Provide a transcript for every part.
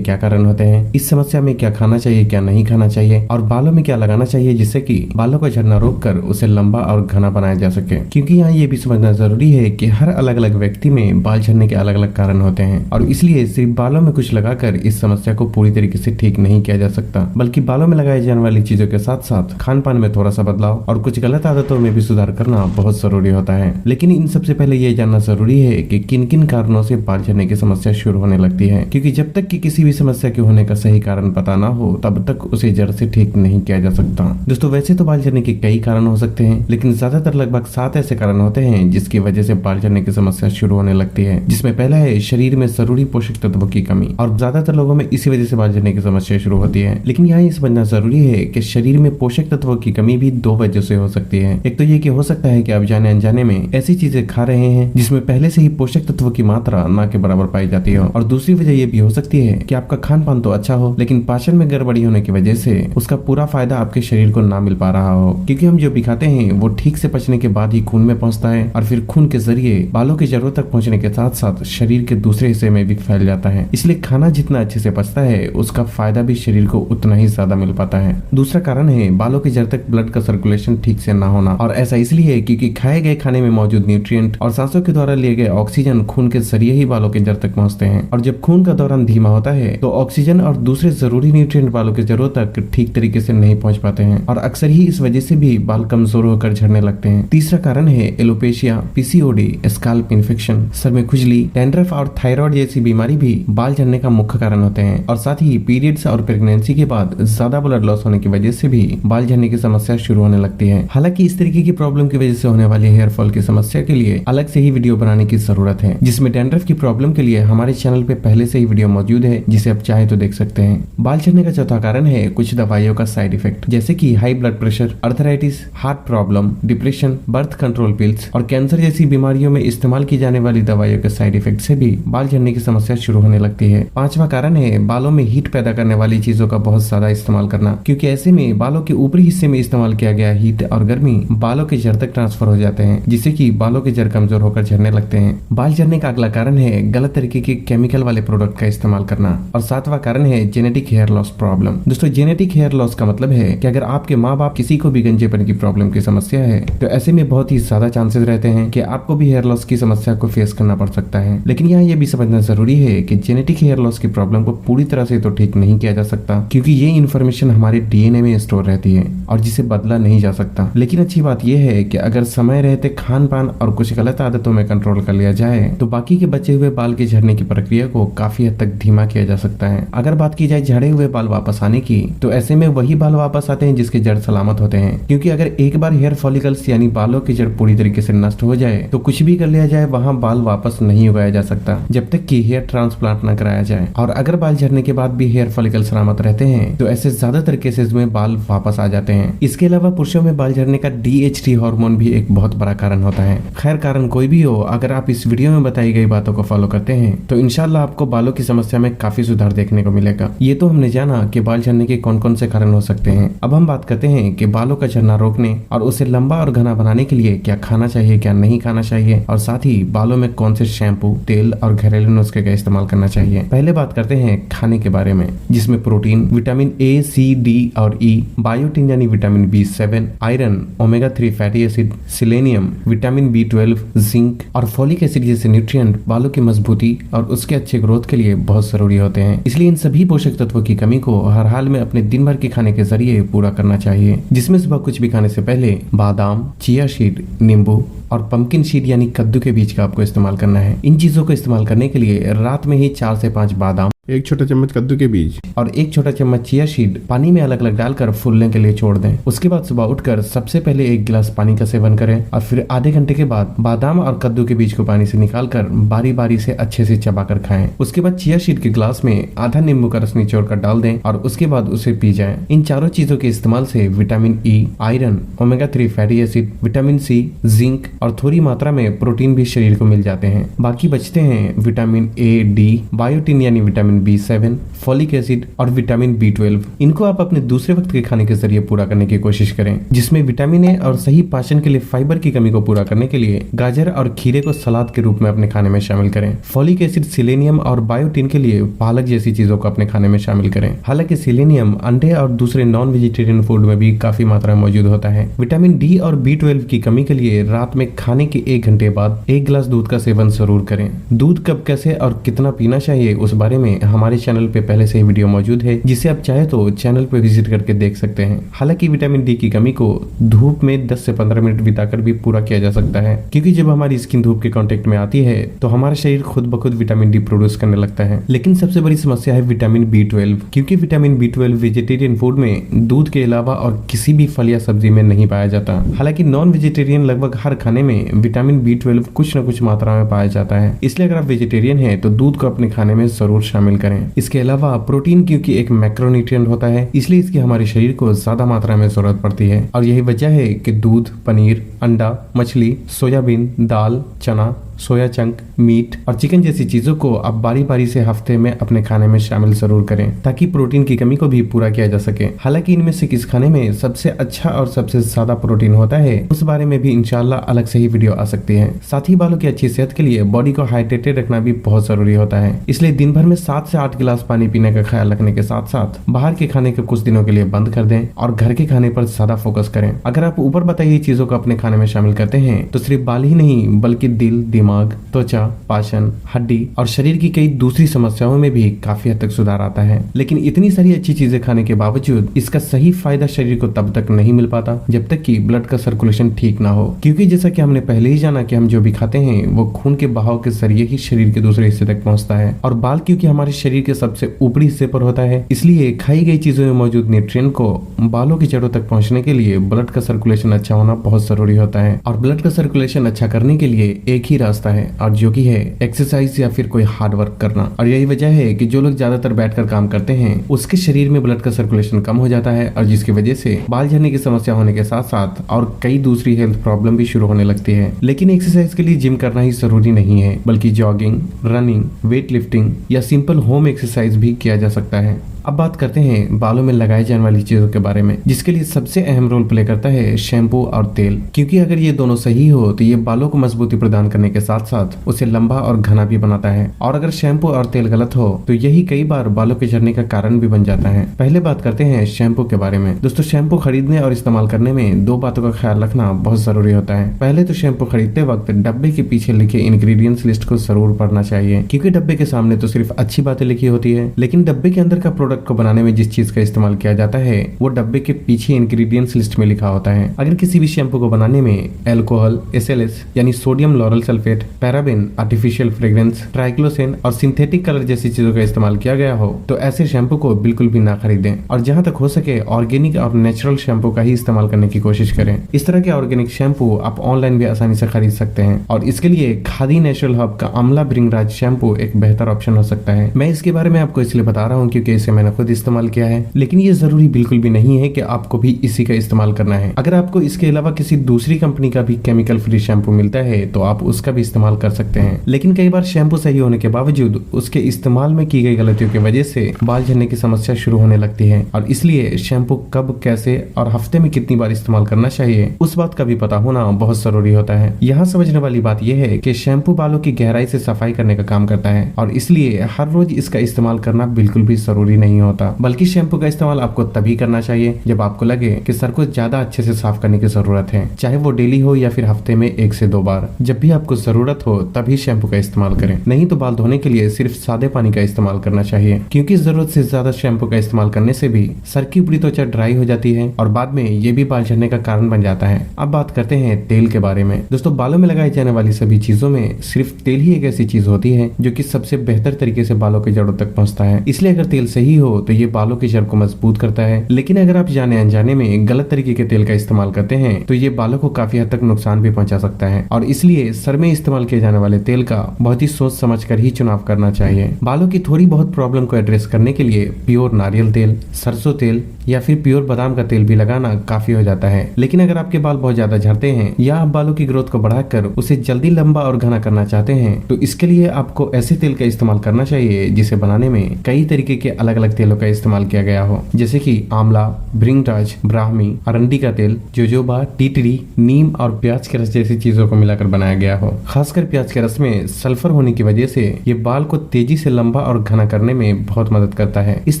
क्या कारण होते हैं, इस समस्या में क्या खाना चाहिए क्या नहीं खाना चाहिए, और बालों में क्या लगाना चाहिए जिससे कि बालों का झड़ना रोककर उसे लंबा और घना बनाया जा सके। क्योंकि यहाँ ये भी समझना जरूरी है कि हर अलग अलग व्यक्ति में बाल झड़ने के अलग अलग कारण होते हैं और इसलिए सिर्फ बालों में कुछ लगाकर इस समस्या को पूरी तरीके से ठीक नहीं किया जा सकता, बल्कि बालों में लगाए जाने वाली चीजों के साथ साथ खान पान में थोड़ा सा बदलाव और कुछ गलत आदतों में भी सुधार करना बहुत जरूरी होता है। लेकिन इन सबसे पहले ये जानना जरूरी है कि किन किन कारणों से बाल झड़ने की समस्या शुरू होने लगती है, क्योंकि जब तक कि किसी भी समस्या के होने का सही कारण पता ना हो तब तक उसे जड़ से ठीक नहीं किया जा सकता। दोस्तों वैसे तो बाल झड़ने के कई कारण हो सकते हैं, लेकिन ज्यादातर लगभग 7 ऐसे कारण होते हैं जिसकी वजह से बाल झड़ने की समस्या शुरू होने लगती है, जिसमें पहला है शरीर में जरूरी पोषक तत्वों की कमी। और ज्यादातर लोगों में इसी वजह से बाल झड़ने की समस्या शुरू होती है। लेकिन यहाँ ये समझना जरूरी है कि शरीर में पोषक तत्वों की कमी भी 2 वजह से हो सकती है। एक तो ये कि हो सकता है कि आप जाने अनजाने में ऐसी चीजें खा रहे हैं जिसमें पहले से ही पोषक तत्वों की मात्रा ना के बराबर पाई जाती हो, और दूसरी वजह ये भी हो सकती है कि आपका खान पान तो अच्छा हो लेकिन पाचन में गड़बड़ी होने की वजह से उसका पूरा फायदा आपके शरीर को ना मिल पा रहा हो, क्योंकि हम जो भी खाते हैं वो ठीक से पचने के बाद ही खून में पहुंचता है और फिर खून के जरिए बालों की जड़ों तक पहुंचने के साथ साथ शरीर के दूसरे हिस्से में भी फैल जाता है। इसलिए खाना जितना अच्छे से पचता है उसका फायदा भी शरीर को उतना ही ज्यादा मिल पाता है। दूसरा कारण है बालों की जड़ तक ब्लड का सर्कुलेशन ठीक से ना होना, और ऐसा इसलिए क्योंकि खाए गए खाने में मौजूद न्यूट्रिएंट और सांसों के द्वारा लिए गए ऑक्सीजन खून के जरिए ही बालों के जड़ तक पहुंचते हैं, और जब खून का दौरान धीमा होता है तो ऑक्सीजन और दूसरे जरूरी न्यूट्रिएंट बालों के जड़ों तक ठीक तरीके से नहीं पहुंच पाते हैं, और अक्सर ही इस वजह से भी बाल कमजोर होकर झड़ने लगते हैं। तीसरा कारण है alopecia, PCOD, scalp infection, sir में खुजली, डैंड्रफ और थायराइड जैसी बीमारी भी बाल झड़ने का मुख्य कारण होते हैं, और साथ ही पीरियड्स और प्रेगनेंसी के बाद ज्यादा ब्लड लॉस होने की वजह से भी बाल झड़ने की समस्या शुरू होने लगती है। हालांकि इस तरीके की प्रॉब्लम की वजह से होने वाली हेयर फॉल की समस्या के लिए अलग से ही वीडियो बनाने की जरूरत है, जिसमें डैंड्रफ की प्रॉब्लम के लिए हमारे चैनल पे पहले से ही वीडियो मौजूद है, जिसे आप चाहे तो देख सकते हैं। बाल झड़ने का चौथा कारण है कुछ दवाइयों का साइड इफेक्ट, जैसे कि high blood pressure, arthritis, heart problem, depression, birth control pills और कैंसर जैसी बीमारियों में इस्तेमाल की जाने वाली दवाइयों के साइड इफेक्ट से भी बाल झड़ने की समस्या शुरू होने लगती है। पांचवा कारण है बालों में हीट पैदा करने वाली चीजों का बहुत ज्यादा इस्तेमाल करना, क्योंकि ऐसे में बालों के ऊपरी हिस्से में इस्तेमाल किया गया हीट और गर्मी बालों के जड़ तक ट्रांसफर हो जाते हैं, जिससे कि बालों के जड़ कमजोर होकर झड़ने लगते हैं। बाल झड़ने का अगला कारण है गलत तरीके के केमिकल वाले प्रोडक्ट का इस्तेमाल करना, और सातवां कारण है जेनेटिक हेयर लॉस प्रॉब्लम। दोस्तों जेनेटिक हेयर लॉस का मतलब है कि अगर आपके माँ बाप किसी को भी गंजेपन की प्रॉब्लम की समस्या है तो ऐसे में बहुत ही ज्यादा चांसेस रहते हैं कि आपको भी हेयर लॉस की समस्या को फेस करना पड़ सकता है। लेकिन यहाँ ये भी समझना जरूरी है कि जेनेटिक हेयर लॉस की प्रॉब्लम को पूरी तरह से तो ठीक नहीं किया जा सकता, क्योंकि ये इन्फॉर्मेशन हमारे डीएनए में स्टोर रहती है और जिसे बदला नहीं जा सकता। लेकिन अच्छी बात यह है कि अगर समय रहते खान पान और कुछ गलत आदतों में कंट्रोल कर लिया जाए तो बाकी के बचे हुए बाल के झड़ने की प्रक्रिया को काफी हद तक धीमा किया जा सकता है। अगर बात की जाए झड़े हुए बाल वापस आने की, तो ऐसे में वही बाल वापस आते हैं जिसके जड़ सलामत होते हैं, क्योंकि अगर एक बार हेयर फॉलिकल्स यानी बालों की जड़ पूरी तरीके से नष्ट हो जाए तो कुछ भी कर लिया जाए वहाँ बाल वापस नहीं उगाया जा सकता जब तक कि हेयर ट्रांसप्लांट न कराया जाए। और अगर बाल झड़ने के बाद भी हेयर फॉलिकल सलामत रहते हैं तो ऐसे ज्यादातर केसेस में बाल वापस आ जाते हैं। इसके अलावा पुरुषों में बाल झड़ने का DHT हार्मोन भी एक बहुत बड़ा कारण होता है। खैर कारण कोई भी हो, अगर आप इस वीडियो में बताई गई बातों को फॉलो करते हैं तो इंशाल्लाह आपको बालों की समस्या में काफी सुधार देखने को मिलेगा। ये तो हमने जाना कि बाल झड़ने के कौन कौन से कारण हो सकते हैं। अब हम बात करते हैं कि बालों का झड़ना रोकने और उसे लंबा और घना बनाने के लिए क्या खाना चाहिए क्या नहीं खाना चाहिए, और साथ ही बालों में कौन से शैम्पू, तेल और घरेलू नुस्खे का इस्तेमाल करना चाहिए। पहले बात करते हैं खाने के बारे में, जिसमें protein, vitamin A, C, D और E, बायोटिन यानी vitamin B7, iron, omega 3 fatty acid, selenium, vitamin B12, zinc और फोलिक एसिड जैसे न्यूट्रिएंट बालों की मजबूती और उसके अच्छे ग्रोथ के लिए बहुत जरूरी होते हैं। इसलिए इन सभी पोषक तत्वों की कमी को हर हाल में अपने दिन भर के खाने के जरिए पूरा करना चाहिए, जिसमें सुबह कुछ भी खाने से पहले बादाम, चिया सीड, नींबू और पंपकिन सीड यानी कद्दू के बीज का आपको इस्तेमाल करना है। इन चीजों को इस्तेमाल करने के लिए रात में ही 4 से 5 बादाम, 1 छोटा चम्मच कद्दू के बीज और 1 छोटा चम्मच चिया सीड पानी में अलग अलग डालकर फूलने के लिए छोड़ दें। उसके बाद सुबह उठकर सबसे पहले 1 गिलास पानी का सेवन करें और फिर आधे घंटे के बाद बादाम और कद्दू के बीज को पानी से निकालकर बारी बारी से अच्छे से चबाकर खाएं। उसके बाद चिया सीड के ग्लास में आधा नींबू का रस निचोड़ कर डाल दें और उसके बाद उसे पी जाएं। इन चारों चीजों के इस्तेमाल से vitamin E, iron, omega 3 fatty acid, vitamin C, zinc और थोड़ी मात्रा में प्रोटीन भी शरीर को मिल जाते हैं। बाकी बचते हैं विटामिन ए, डी, बायोटिन यानी विटामिन B7, फॉलिक एसिड और विटामिन B12। इनको आप अपने दूसरे वक्त के खाने के जरिए पूरा करने की कोशिश करें, जिसमें विटामिन ए और सही पाचन के लिए फाइबर की कमी को पूरा करने के लिए गाजर और खीरे को सलाद के रूप में अपने खाने में शामिल करें। फॉलिक एसिड, सिलेनियम और बायोटिन के लिए पालक जैसी चीजों को अपने खाने में शामिल करें। हालांकि सिलेनियम अंडे और दूसरे नॉन वेजिटेरियन फूड में भी काफी मात्रा में मौजूद होता है। विटामिन डी और B12 की कमी के लिए रात में खाने के 1 घंटे बाद 1 गिलास दूध का सेवन जरूर करें। दूध कब, कैसे और कितना पीना चाहिए उस बारे में हमारे चैनल पे पहले से ही वीडियो मौजूद है, जिसे आप चाहे तो चैनल पे विजिट करके देख सकते हैं। हालांकि विटामिन डी की कमी को धूप में 10 से 15 मिनट बिताकर भी पूरा किया जा सकता है, क्योंकि जब हमारी स्किन धूप के कांटेक्ट में आती है तो हमारा शरीर खुद ब खुद विटामिन डी प्रोड्यूस करने लगता है। लेकिन सबसे बड़ी समस्या है विटामिन B12, क्योंकि विटामिन B12 वेजिटेरियन फूड में दूध के अलावा और किसी भी फल या सब्जी में नहीं पाया जाता। हालांकि नॉन वेजिटेरियन लगभग हर खाने में विटामिन B12 कुछ न कुछ मात्रा में पाया जाता है। इसलिए अगर आप वेजिटेरियन हैं तो दूध को अपने खाने में जरूर शामिल करें। इसके अलावा प्रोटीन, क्योंकि एक मैक्रोन्यूट्रिएंट होता है, इसलिए इसकी हमारे शरीर को ज्यादा मात्रा में जरूरत पड़ती है। और यही वजह है कि दूध, पनीर, अंडा, मछली, सोयाबीन, दाल, चना, सोया चंक, मीट और चिकन जैसी चीजों को आप बारी बारी से हफ्ते में अपने खाने में शामिल जरूर करें, ताकि प्रोटीन की कमी को भी पूरा किया जा सके। हालांकि इनमें से किस खाने में सबसे अच्छा और सबसे ज्यादा प्रोटीन होता है, उस बारे में भी इंशाल्लाह अलग से ही वीडियो आ सकती है। साथ ही बालों की अच्छी सेहत के लिए बॉडी को हाइड्रेटेड रखना भी बहुत जरूरी होता है। इसलिए दिन भर में 7 से 8 गिलास पानी पीने का ख्याल रखने के साथ साथ बाहर के खाने के कुछ दिनों के लिए बंद कर दें और घर के खाने पर ज्यादा फोकस करें। अगर आप ऊपर बताई चीजों को अपने खाने में शामिल करते हैं तो सिर्फ बाल ही नहीं बल्कि दिल, दिमाग, त्वचा, पाचन, हड्डी और शरीर की कई दूसरी समस्याओं में भी काफी हद तक सुधार आता है। लेकिन इतनी सारी अच्छी चीजें खाने के बावजूद इसका सही फायदा शरीर को तब तक नहीं मिल पाता जब तक कि ब्लड का सर्कुलेशन ठीक ना हो, क्योंकि जैसा कि हमने पहले ही जाना कि हम जो भी खाते हैं वो खून के बहाव के जरिए ही शरीर के दूसरे हिस्से तक पहुंचता है। और बाल क्योंकि हमारे शरीर के सबसे ऊपरी हिस्से पर होता है, इसलिए खाई गई चीजों में मौजूद न्यूट्रिएंट को बालों की जड़ों तक पहुंचने के लिए ब्लड का सर्कुलेशन अच्छा होना बहुत जरूरी होता है। और ब्लड का सर्कुलेशन अच्छा करने के लिए एक ही रास्ता है, और जो कि है एक्सरसाइज या फिर कोई हार्ड वर्क करना। और यही वजह है कि जो लोग ज्यादातर बैठकर काम करते हैं उसके शरीर में ब्लड का सर्कुलेशन कम हो जाता है, और जिसकी वजह से बाल झड़ने की समस्या होने के साथ साथ और कई दूसरी हेल्थ प्रॉब्लम भी शुरू होने लगती है। लेकिन एक्सरसाइज के लिए जिम करना ही जरूरी नहीं है, बल्कि जॉगिंग, रनिंग, वेट लिफ्टिंग या सिंपल होम एक्सरसाइज भी किया जा सकता है। अब बात करते हैं बालों में लगाए जाने वाली चीजों के बारे में, जिसके लिए सबसे अहम रोल प्ले करता है शैम्पू और तेल, क्योंकि अगर ये दोनों सही हो तो ये बालों को मजबूती प्रदान करने के साथ साथ उसे लंबा और घना भी बनाता है। और अगर शैम्पू और तेल गलत हो तो यही कई बार बालों के झड़ने का कारण भी बन जाता है। पहले बात करते हैं शैम्पू के बारे में। दोस्तों, शैम्पू खरीदने और इस्तेमाल करने में 2 बातों का ख्याल रखना बहुत जरूरी होता है। पहले तो शैम्पू खरीदते वक्त डब्बे के पीछे लिखे इंग्रेडिएंट्स लिस्ट को जरूर पढ़ना चाहिए, क्योंकि डब्बे के सामने तो सिर्फ अच्छी बातें लिखी होती है, लेकिन डब्बे के अंदर का प्रोडक्ट को बनाने में जिस चीज का इस्तेमाल किया जाता है वो डब्बे के पीछे इंग्रेडिएंट्स लिस्ट में लिखा होता है। अगर किसी भी शैम्पू को बनाने में अल्कोहल, SLS यानी sodium lauryl sulphate, paraben, artificial fragrance, triclosan और सिंथेटिक कलर जैसी चीजों का इस्तेमाल किया गया हो तो ऐसे शैम्पू को बिल्कुल भी ना खरीदें, और जहां तक हो सके ऑर्गेनिक और नेचुरल शैम्पू का ही इस्तेमाल करने की कोशिश करें। इस तरह के ऑर्गेनिक शैम्पू आप ऑनलाइन भी आसानी से खरीद सकते हैं, और इसके लिए खादी नेचुरल हब का आंवला भृंगराज शैम्पू एक बेहतर ऑप्शन हो सकता है। मैं इसके बारे में आपको इसलिए बता रहा हूँ क्योंकि इसे मैंने खुद इस्तेमाल किया है, लेकिन ये जरूरी बिल्कुल भी नहीं है कि आपको भी इसी का इस्तेमाल करना है। अगर आपको इसके अलावा किसी दूसरी कंपनी का भी केमिकल फ्री शैम्पू मिलता है तो आप उसका भी इस्तेमाल कर सकते हैं। लेकिन कई बार शैम्पू सही होने के बावजूद उसके इस्तेमाल में की गई गलतियों की वजह से बाल झड़ने की समस्या शुरू होने लगती है, और इसलिए शैम्पू कब, कैसे और हफ्ते में कितनी बार इस्तेमाल करना चाहिए उस बात का भी पता होना बहुत जरूरी होता है। यहाँ समझने वाली बात यह है कि शैम्पू बालों की गहराई से सफाई करने का काम करता है, और इसलिए हर रोज इसका इस्तेमाल करना बिल्कुल भी जरूरी नहीं होता, बल्कि शैम्पू का इस्तेमाल आपको तभी करना चाहिए जब आपको लगे कि सर को ज्यादा अच्छे से साफ करने की जरूरत है, चाहे वो डेली हो या फिर हफ्ते में 1 से 2 बार। जब भी आपको जरूरत हो तभी शैम्पू का इस्तेमाल करें, नहीं तो बाल धोने के लिए सिर्फ सादे पानी का इस्तेमाल करना चाहिए, क्योंकि जरूरत से ज्यादा शैम्पू का इस्तेमाल करने से भी सर की ऊपरी त्वचा ड्राई हो जाती है और बाद में ये भी बाल झड़ने का कारण बन जाता है। अब बात करते हैं तेल के बारे में। दोस्तों, बालों में लगाई जाने वाली सभी चीजों में सिर्फ तेल ही एक ऐसी चीज होती है जो कि सबसे बेहतर तरीके से बालों के जड़ों तक पहुंचता है। इसलिए अगर तेल सही हो हो तो ये बालों की जड़ को मजबूत करता है, लेकिन अगर आप जाने अनजाने में गलत तरीके के तेल का इस्तेमाल करते हैं तो ये बालों को काफी हद तक नुकसान भी पहुंचा सकता है। और इसलिए सर में इस्तेमाल किए जाने वाले तेल का बहुत ही सोच समझ कर ही चुनाव करना चाहिए। बालों की थोड़ी बहुत प्रॉब्लम को एड्रेस करने के लिए प्योर नारियल तेल, सरसों तेल या फिर प्योर बादाम का तेल भी लगाना काफी हो जाता है। लेकिन अगर आपके बाल बहुत ज्यादा झड़ते हैं या आप बालों की ग्रोथ को बढ़ाकर उसे जल्दी लंबा और घना करना चाहते हैं तो इसके लिए आपको ऐसे तेल का इस्तेमाल करना चाहिए जिसे बनाने में कई तरीके के अलग अलग तेलों का इस्तेमाल किया गया हो, जैसे कि आंवला, भृंगराज, ब्राह्मी, अरंडी का तेल, जोजोबा, टीटड़ी, नीम और प्याज के रस जैसी चीजों को मिलाकर बनाया गया हो। खासकर प्याज के रस में सल्फर होने की वजह से ये बाल को तेजी से लंबा और घना करने में बहुत मदद करता है। इस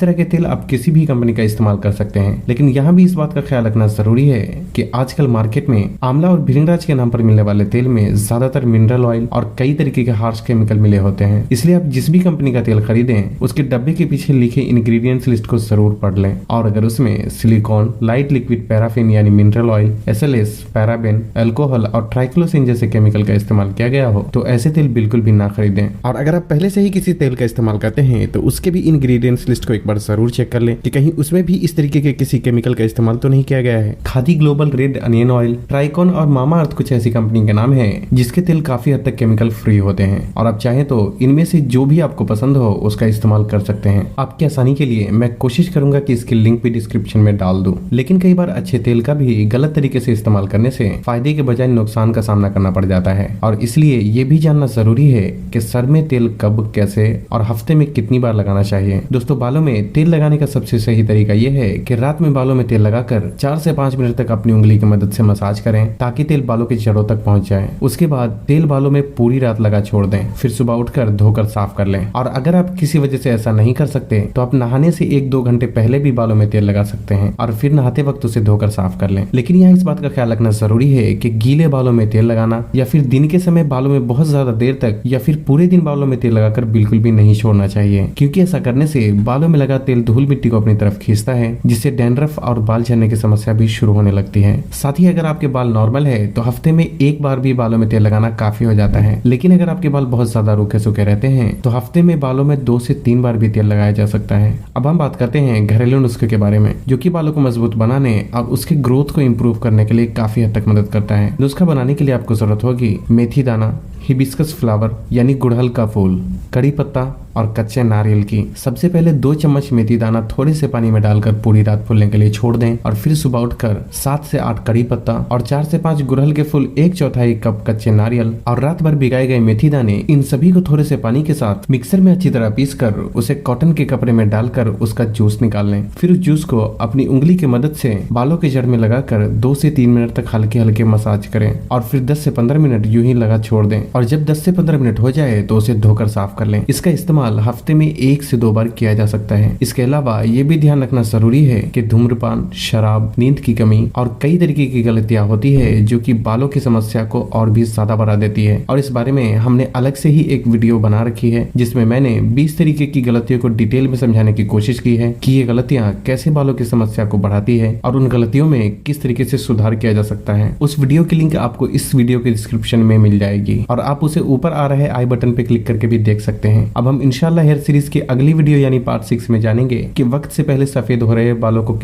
तरह के तेल आप किसी भी कंपनी का इस्तेमाल कर सकते हैं, लेकिन यहाँ भी इस बात का ख्याल रखना जरूरी है कि आजकल मार्केट में आंवला और भृंगराज के नाम पर मिलने वाले तेल में ज्यादातर मिनरल ऑयल और कई तरीके के हार्श केमिकल मिले होते हैं। इसलिए आप जिस भी कंपनी का तेल खरीदें उसके डब्बे के पीछे लिखे इंग्रेडिएंट्स लिस्ट को जरूर पढ़ लें, और अगर उसमें सिलिकॉन, लाइट लिक्विड पैराफिन यानी mineral oil, SLS, paraben, alcohol और ट्राइक्लोसिन जैसे केमिकल का इस्तेमाल किया गया हो तो ऐसे तेल बिल्कुल भी ना खरीदें। और अगर आप पहले से ही किसी तेल का इस्तेमाल करते हैं तो उसके भी इंग्रेडिएंट्स लिस्ट को एक बार जरूर चेक कर लें कि कहीं उसमें भी इस तरीके के किसी केमिकल का इस्तेमाल तो नहीं किया गया है। Khadi global red onion oil, Tricon और मामा अर्थ कुछ ऐसी कंपनी के नाम है जिसके तेल काफी हद तक केमिकल फ्री होते हैं, और आप चाहें तो इनमें से जो भी आपको पसंद हो उसका इस्तेमाल कर सकते हैं। आपकी आसानी के लिए मैं कोशिश करूंगा कि इसकी लिंक भी डिस्क्रिप्शन में डाल दूं, लेकिन कई बार अच्छे तेल का भी गलत तरीके से इस्तेमाल करने से फायदे के बजाय नुकसान का सामना करना पड़ जाता है, और इसलिए ये भी जानना जरूरी है कि सर में तेल कब, कैसे और हफ्ते में कितनी बार लगाना चाहिए। दोस्तों, बालों में तेल लगाने का सबसे सही तरीका यह है कि रात में बालों में तेल लगाकर 4 से 5 मिनट तक अपनी उंगली की मदद से मसाज करें ताकि तेल बालों की जड़ों तक पहुंच जाए। उसके बाद तेल बालों में पूरी रात लगा छोड़ दें, फिर सुबह उठकर धोकर साफ कर लें। और अगर आप किसी वजह से ऐसा नहीं कर सकते तो आप नहाने से 1-2 घंटे पहले भी बालों में तेल लगा सकते हैं और फिर नहाते वक्त उसे धोकर साफ कर लें। लेकिन यहाँ इस बात का ख्याल रखना जरूरी है कि गीले बालों में तेल लगाना या फिर दिन के समय बालों में बहुत ज्यादा देर तक या फिर पूरे दिन बालों में तेल लगाकर बिल्कुल भी नहीं छोड़ना चाहिए, क्योंकि ऐसा करने से बालों में लगा तेल धूल मिट्टी को अपनी तरफ खींचता है, जिससे डैंड्रफ और बाल झड़ने की समस्या भी शुरू होने लगती है। साथ ही अगर आपके बाल नॉर्मल है तो हफ्ते में 1 बार भी बालों में तेल लगाना काफी हो जाता है, लेकिन अगर आपके बाल बहुत ज्यादा रूखे सूखे रहते हैं तो हफ्ते में बालों में 2 से 3 बार भी तेल लगाया जा सकता है। अब हम बात करते हैं घरेलू नुस्खे के बारे में, जो कि बालों को मजबूत बनाने और उसके ग्रोथ को इम्प्रूव करने के लिए काफी हद तक मदद करता है। नुस्खा बनाने के लिए आपको जरूरत होगी मेथी दाना, हिबिस्कस फ्लावर यानी गुड़हल का फूल, कड़ी पत्ता और कच्चे नारियल की। सबसे पहले 2 चम्मच मेथी दाना थोड़े से पानी में डालकर पूरी रात फूलने के लिए छोड़ दें, और फिर सुबह उठकर 7 से 8 कड़ी पत्ता और 4 से 5 गुड़हल के फूल, 1/4 कप कच्चे नारियल और रात भर भिगाए गए मेथी दाने, इन सभी को थोड़े से पानी के साथ मिक्सर में अच्छी तरह पीस कर उसे कॉटन के कपड़े में डालकर उसका जूस निकाल लें। फिर उस जूस को अपनी उंगली की मदद से बालों के जड़ में लगाकर 2 से 3 मिनट तक हल्के हल्के मसाज करें, और फिर 10 से 15 मिनट यूं ही लगा छोड़ दें, और जब 10 से 15 मिनट हो जाए तो उसे धोकर साफ कर लें। इसका इस्तेमाल हफ्ते में 1 से 2 बार किया जा सकता है। इसके अलावा ये भी ध्यान रखना जरूरी है कि धूम्रपान, शराब, नींद की कमी और कई तरीके की गलतियां होती है जो कि बालों की समस्या को और भी ज्यादा बढ़ा देती है, और इस बारे में हमने अलग से ही एक वीडियो बना रखी है जिसमें मैंने 20 तरीके की गलतियों को डिटेल में समझाने की कोशिश की है कि ये गलतियां कैसे बालों की समस्या को बढ़ाती है और उन गलतियों में किस तरीके से सुधार किया जा सकता है। उस वीडियो की लिंक आपको इस वीडियो के डिस्क्रिप्शन में मिल जाएगी, और आप उसे ऊपर आ रहे आई बटन पे क्लिक करके भी देख सकते हैं। अब हम इंशाल्लाह हेयर सीरीज की अगली वीडियो यानी पार्ट 6 में जानेंगे कि वक्त से पहले सफेद हो रहे बालों को